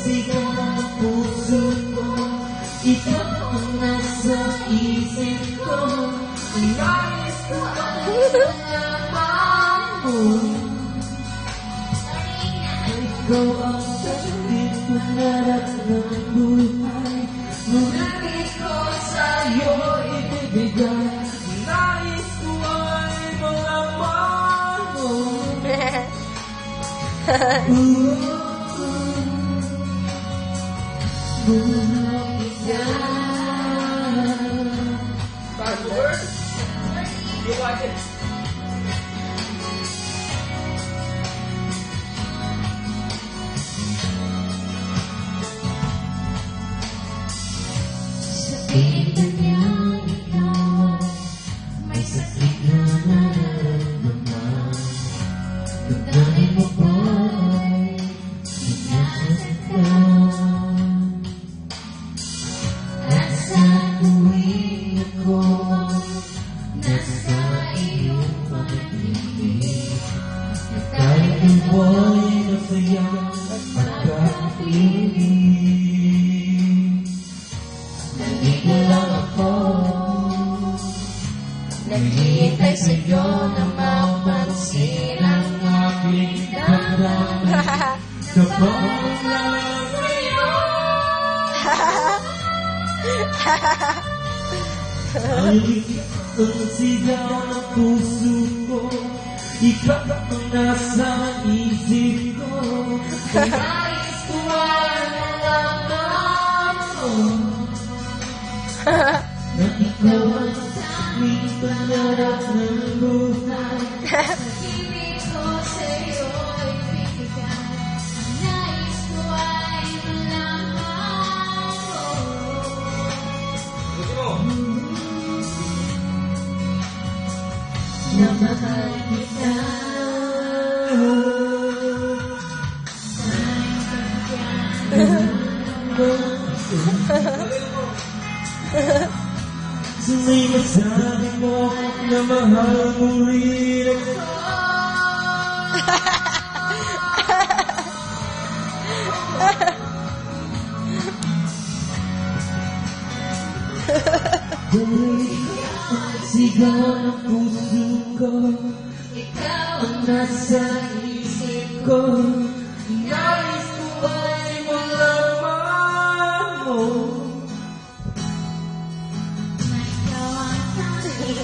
Sigaw ang puso ko, ikaw ang nasa isip ko. Nais ko ang laman mo. Ikaw ang sakit pangarap ng buhay. Ngunit ko sa'yo ibibigay. Nais ko ay malaman mo. Bad word? You like it? Sabihin niya ikaw may sakit na nararamdaman. Damdamin mo ba'y hinahasaktan? At sa tuwing ako nasa iyong pag-ibig, at kahit ako'y masayang magkapiling, nandito lang ako, naghihintay sa'yo na mapansin ang aking damdamin. Kapag lang sa'yo ang sigaw ng puso ko, ikaw ang nasa isip ko. Nais ko ay malaman mo na ikaw ang sakit pangarap ng buhay. Ibig ko sa'yo ibigay. Nais ko ay malaman mo. Na mahal kita. Sana'y masabi mo na mahal mo rin ako. Sigaw ng puso ko, ikaw ang nasa isip ko. Nais ko ay malaman mo Na ikaw ang tanging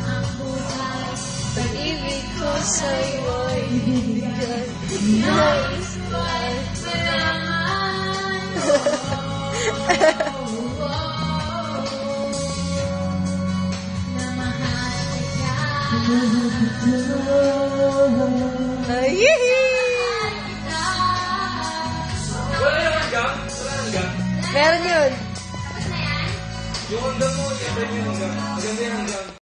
ang buhay. Pag-ibig ko sa'yo ibigay. Nais ko ay malaman mo. Na mahal kita. Ay! Wala yung hanggang? Wala hanggang? Meron yun. Yung hanggang mo, iba yung hanggang. Maganda yung hanggang.